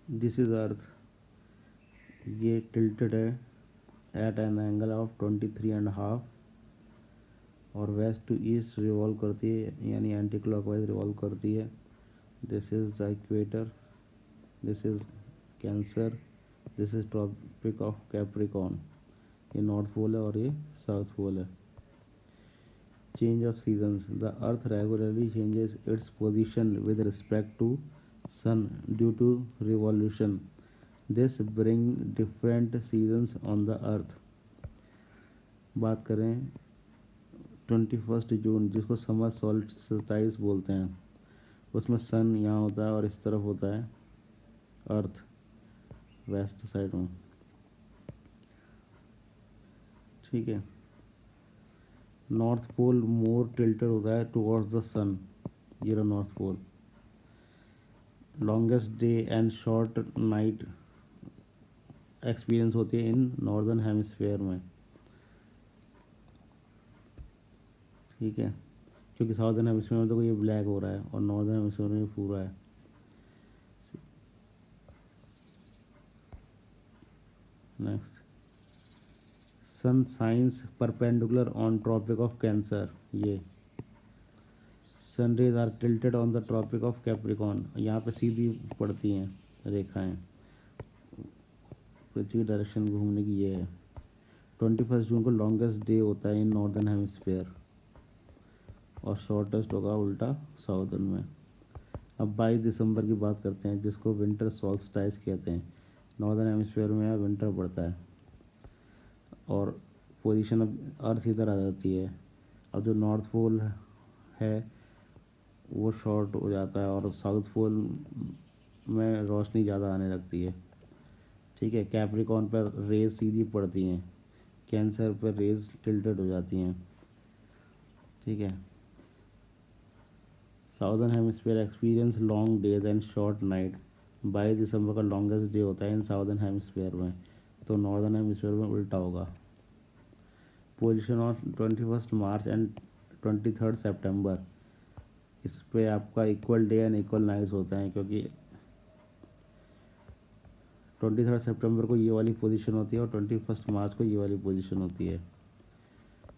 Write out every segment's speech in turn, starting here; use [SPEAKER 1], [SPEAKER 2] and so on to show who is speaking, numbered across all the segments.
[SPEAKER 1] This is earth, ये tilted है eight an angle of 23.5 और वेस्ट टू ईस्ट रिवॉल्व करती है, यानी एंटी क्लॉकवाइज रिवॉल्व करती है। This is the equator, this is Cancer, this is tropic of Capricorn. ये नॉर्थ पोल है और ये साउथ पोल है। Change of seasons, the earth regularly changes its position with respect to sun due to revolution. This bring different seasons on the earth. बात करें 21 जून, जिसको summer solstice बोलते हैं, उसमें सन यहाँ होता है और इस तरफ होता है अर्थ वेस्ट साइड में। ठीक है। नॉर्थ पोल मोर टिल्टेड होता है टुवर्ड्स द सन, ये रहा north pole. Longest day and short night experience होती है इन नॉर्दर्न हेमिस्फेयर में। ठीक है, क्योंकि साउदर्न हेमिस्फेयर में तो ये ब्लैक हो रहा है और नॉर्दर्न हेमिस्फेयर में पूरा है। Next, sun shines perpendicular on tropic of Cancer. ये sun rays are tilted on the tropic of Capricorn, यहाँ पे सीधी पड़ती हैं रेखाएं, पृथ्वी डायरेक्शन घूमने की ये है। 21 जून को लॉन्गेस्ट डे होता है इन नॉर्दर्न हेमिस्फेयर और शॉर्टेस्ट होगा उल्टा साउदर्न में। अब 22 दिसंबर की बात करते हैं, जिसको विंटर सॉल्स्टाइस कहते हैं। नॉर्दर्न हेमिस्फेयर में यहाँ विंटर पड़ता है और पोजीशन अब अर्थ इधर आ जाती है। अब जो नॉर्थ पोल है वो शॉर्ट हो जाता है और साउथ पोल में रोशनी ज़्यादा आने लगती है। ठीक है, कैप्रिकॉन पर रेज सीधी पड़ती हैं, कैंसर पर रेज टिल्टेड हो जाती हैं। ठीक है, southern hemisphere experience long days and short night. 22 दिसंबर का लॉन्गेस्ट डे होता है इन साउदर्न हेमिस्फीयर में, तो नॉर्दर्न हेमिस्फीयर में उल्टा होगा। पोजीशन ऑफ 21 मार्च एंड 23 सितंबर, इस पे आपका equal day and equal nights होते हैं, क्योंकि 23 सितंबर को ये वाली पोजीशन होती है और 21 मार्च को ये वाली पोजीशन होती है।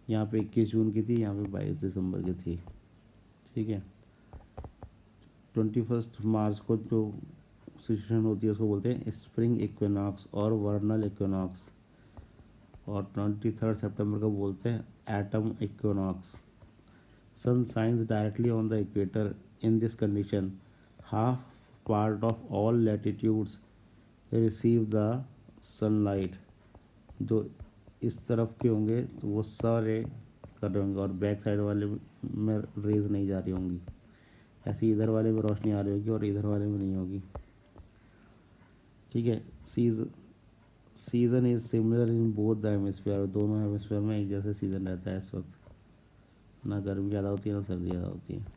[SPEAKER 1] यहाँ पे 21 जून की थी, यहाँ पे 22 दिसंबर की थी। ठीक है, 21 मार्च को जो सिचुएशन होती है उसको बोलते हैं स्प्रिंग इक्विनॉक्स और वर्नल इक्विनॉक्स, और 23 सितंबर को बोलते हैं autumn equinox. Sun shines directly on the equator. In this condition half part of all latitudes receive the sunlight. जो इस तरफ के होंगे तो वो सारे कर रहे होंगे और बैक साइड वाले में रेज नहीं जा रही होंगी। ऐसी इधर वाले में रोशनी आ रही होगी और इधर वाले में नहीं होगी। ठीक है, season is similar in both the hemisphere. दोनों हेमिस्फीयर में एक जैसे सीज़न रहता है इस वक्त, ना गर्मी ज़्यादा होती है ना सर्दी ज़्यादा होती है।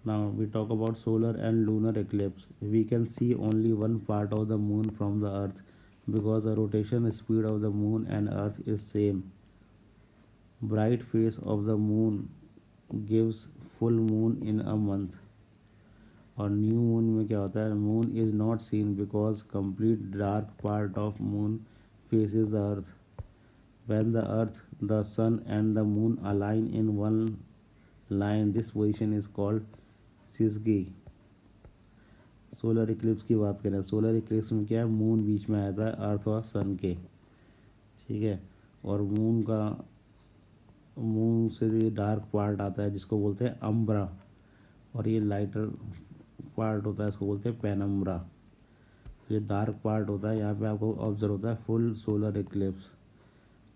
[SPEAKER 1] Now we talk about solar and lunar eclipse. We can see only one part of the moon from the earth because the rotation speed of the moon and earth is same. Bright face of the moon gives full moon in a month. और new moon में क्या होता है, moon is not seen because complete dark part of moon faces the earth. When the earth, the sun and the moon align in one line, this position is called syzygy. Solar eclipse की बात करें, solar eclipse में क्या है, moon बीच में आता है अर्थ और सन के। ठीक है, और मून से ये डार्क पार्ट आता है जिसको बोलते हैं अम्ब्रा, और ये लाइटर पार्ट होता है इसको बोलते हैं पेनम्ब्रा। ये डार्क पार्ट होता है, यहाँ पे आपको ऑब्जर्व होता है फुल सोलर इक्लिप्स,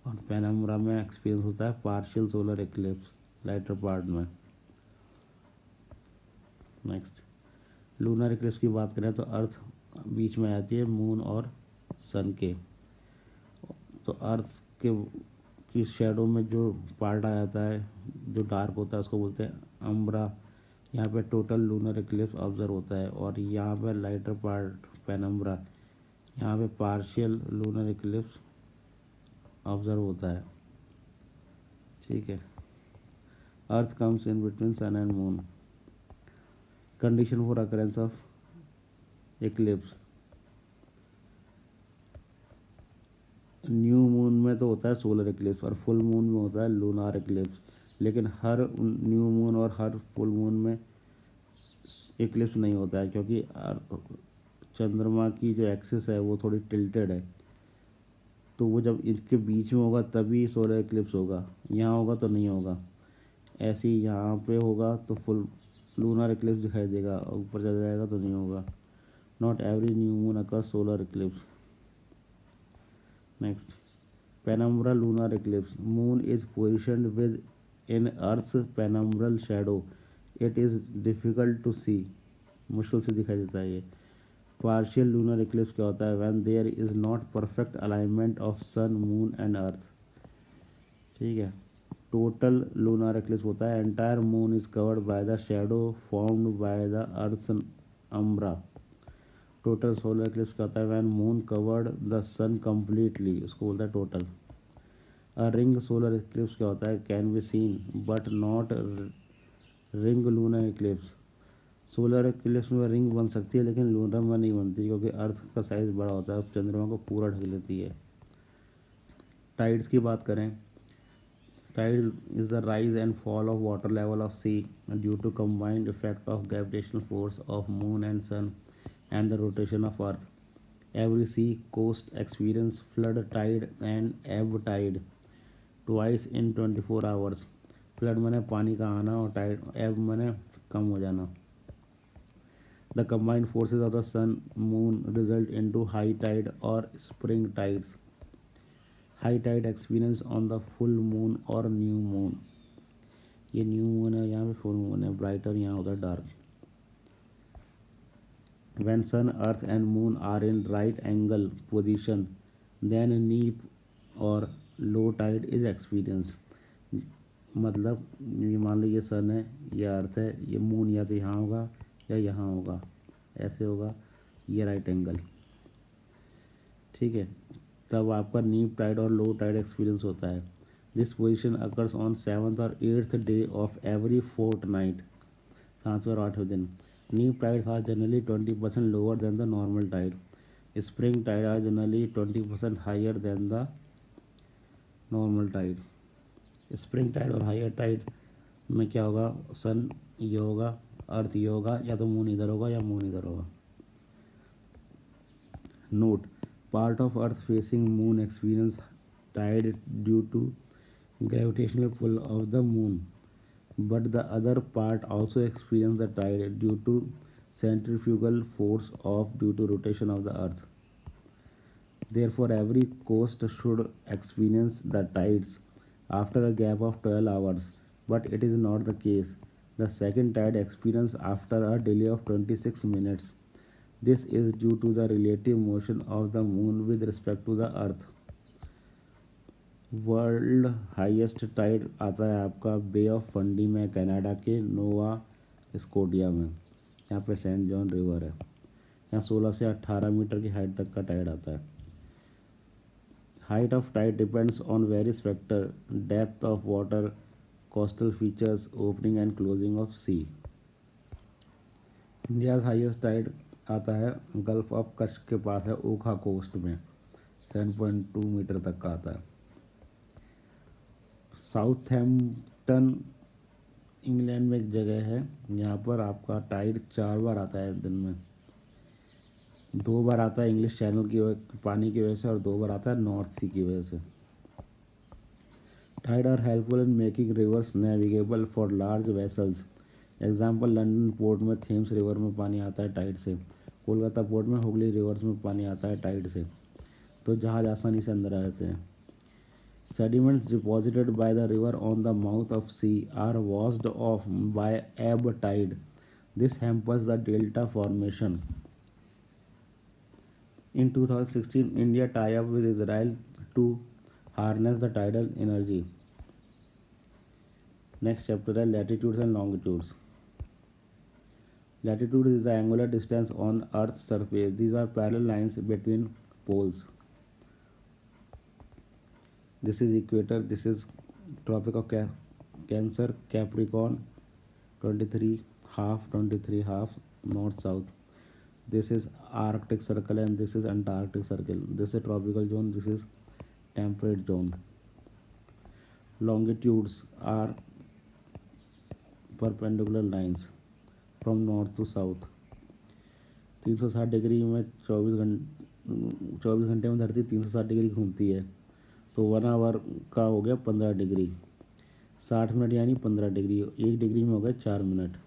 [SPEAKER 1] और पेनम्ब्रा में एक्सपीरियंस होता है partial solar Eclipse lighter part में। नेक्स्ट, लूनर इक्लिप्स की बात करें तो अर्थ बीच में आती है मून और सन के, तो अर्थ के की शेडो में जो पार्ट आ जाता है जो डार्क होता है उसको बोलते हैं अम्ब्रा। यहाँ पे टोटल लूनर इक्लिप्स ऑब्जर्व होता है, और यहाँ पे लाइटर पार्ट पेनम्ब्रा, यहाँ पे पार्शियल लूनर इक्लिप्स ऑब्जर्व होता है। ठीक है, earth comes in between sun and moon. Condition for occurrence of eclipse. New moon में तो होता है सोलर इक्लिप्स और फुल मून में होता है लूनार इक्लिप्स, लेकिन हर न्यू मून और हर फुल मून में इक्लिप्स नहीं होता है, क्योंकि चंद्रमा की जो एक्सिस है वो थोड़ी टिल्टेड है, तो वो जब इसके बीच में होगा तभी सोलर इक्लिप्स होगा, यहाँ होगा तो नहीं होगा। ऐसे ही यहाँ पे होगा तो फुल लूनर इक्लिप्स दिखाई देगा, और ऊपर चला जाएगा तो नहीं होगा। Not every new moon occur solar eclipse. Next, penumbra lunar eclipse. Moon is positioned within earth's penumbral shadow, it is difficult to see, मुश्किल से दिखाई देता है ये। पार्शियल लूनर इक्लिप्स क्या होता है? When there is not perfect alignment of sun moon and earth. ठीक है। टोटल लूनर इक्लिप्स होता है entire moon is covered by the shadow formed by the earth umbra. Total solar eclipse क्या होता है? When moon covered the sun completely, उसको बोलता है total. A ring solar eclipse क्या होता है? Can be seen but not ring lunar eclipse. Solar eclipse में रिंग बन सकती है लेकिन लूनर में नहीं बनती, क्योंकि अर्थ का साइज बड़ा होता है, चंद्रमा को पूरा ढक लेती है। टाइड्स की बात करें, tides is the rise and fall of water level of sea due to combined effect of gravitational force of moon and sun and the rotation of earth. Every sea coast experience flood tide and ebb tide twice in 24 hours. Flood माने पानी का आना और Tide एब माने कम हो जाना। The combined forces of the sun moon result into high tide or spring tides. High tide experience on the full moon और न्यू मून। ये न्यू मून है, यहाँ पे फुल मून है, ब्राइटर यहाँ होता है dark. When sun earth and moon are in right angle position then neap और लो टाइड इज एक्सपीरियंस। मतलब ये मान लो ये सन है, ये अर्थ है, ये मून या तो यहाँ होगा या यहाँ होगा, ऐसे होगा, ये राइट एंगल। ठीक है, तब आपका नीप टाइड और लो टाइड एक्सपीरियंस होता है। This position occurs on 7th और 8th day of every fortnight, 7वें और 8वें दिन। Neap tides are generally 20% lower than the normal tide. Spring tide are generally 20% higher than the normal tide. Spring tide और higher tide में क्या होगा? सन ये होगा, अर्थ ये होगा, या तो मून इधर होगा या मून इधर होगा। Note, part of earth facing moon experience tide due to gravitational pull of the moon, but the other part also experience the tide due to centrifugal force of due to rotation of the earth. Therefore every coast should experience the tides after a gap of 12 hours, but it is not the case. The second tide experience after a delay of 26 minutes. This is due to the relative motion of the moon with respect to the earth. World highest tide आता है आपका bay of Fundy में, Canada के Nova Scotia में। यहाँ पे Saint John river है, यहाँ 16 से 18 मीटर की हाइट तक का टाइड आता है। Height of tide depends on various factor, depth of water, coastal features, opening and closing of sea. India's highest tide आता है गल्फ ऑफ कच्छ के पास है, ओखा कोस्ट में, 7.2 मीटर तक का आता है। साउथहैम्पटन इंग्लैंड में एक जगह है, यहाँ पर आपका टाइड 4 बार आता है दिन में। 2 बार आता है इंग्लिश चैनल की पानी की वजह से, और 2 बार आता है नॉर्थ सी की वजह से। Tide are helpful in making rivers navigable for large vessels. Example, London port में थेम्स रिवर में पानी आता है टाइड से, कोलकाता पोर्ट में हुगली रिवर्स में पानी आता है टाइड से, तो जहाज आसानी से अंदर आ जाते हैं। Sediments deposited by the river on the mouth of sea are washed off by ebb tide. This hampers the delta formation. In 2016, India tie up with Israel to harness the tidal energy. Next chapter है latitudes and longitudes. Latitude is the angular distance on Earth's surface. These are parallel lines between poles. This is equator. This is Tropic of Cancer, Capricorn, 23 half, 23 half, north south. This is Arctic Circle and this is Antarctic Circle. This is tropical zone, this is temperate zone. Longitudes are perpendicular lines from north to south. 360 degree में 24 घंटे में धरती 360 degree घूमती है, तो 1 our का हो गया 15 डिग्री, 60 मिनट यानी 15 डिग्री, 1 डिग्री में हो गया 4 मिनट।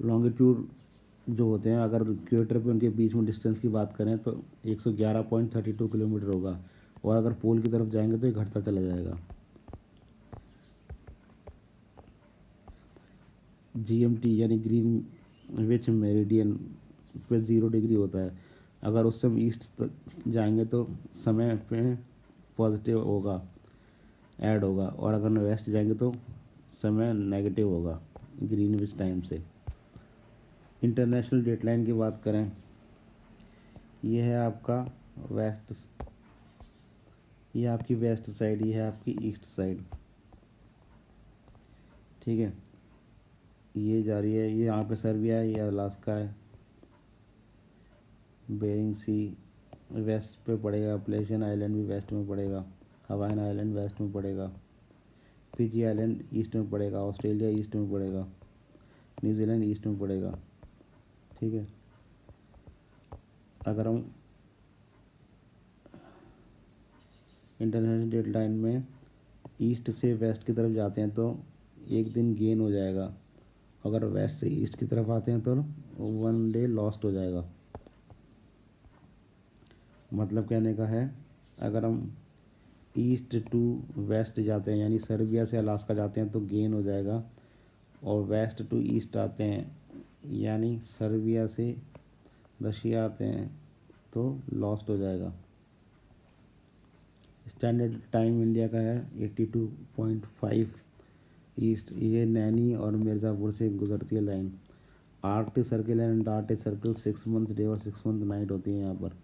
[SPEAKER 1] लॉन्गिट्यूड जो होते हैं, अगर इक्वेटर पे उनके बीच में डिस्टेंस की बात करें तो 111.32 किलोमीटर होगा, और अगर पोल की तरफ जाएंगे तो ये घटता चला जाएगा। GMT यानी ग्रीनविच मेरिडियन पे 0 डिग्री होता है। अगर उससे हम ईस्ट तक जाएंगे तो समय पे पॉजिटिव होगा, ऐड होगा, और अगर वेस्ट जाएंगे तो समय नेगेटिव होगा ग्रीनविच टाइम से। इंटरनेशनल डेटलाइन की बात करें, ये है आपका वेस्ट, ये आपकी वेस्ट साइड, ये है आपकी ईस्ट साइड, ठीक है। ये जा रही है, ये यहाँ पे सर्बिया है, ये अलास्का है, बेरिंग सी वेस्ट पे पड़ेगा, प्लेशियन आइलैंड भी वेस्ट में पड़ेगा, हवाइन आइलैंड वेस्ट में पड़ेगा, फिजी आइलैंड ईस्ट में पड़ेगा, ऑस्ट्रेलिया ईस्ट में पड़ेगा, न्यूजीलैंड ईस्ट में पड़ेगा, ठीक है। अगर हम इंटरनेशनल डेटलाइन में ईस्ट से वेस्ट की तरफ जाते हैं तो एक दिन गेन हो जाएगा, अगर वेस्ट से ईस्ट की तरफ आते हैं तो 1 डे लॉस्ट हो जाएगा। मतलब कहने का है, अगर हम ईस्ट टू वेस्ट जाते हैं यानी सर्बिया से अलास्का जाते हैं तो गेन हो जाएगा, और वेस्ट टू ईस्ट आते हैं यानी सर्बिया से रशिया आते हैं तो लॉस्ट हो जाएगा। स्टैंडर्ड टाइम इंडिया का है 82.5 ईस्ट, ये नैनी और मिर्ज़ापुर से गुजरती है line. Arctic circle and Antarctic circle 6 month day और 6 मंथ नाइट होती है यहाँ पर।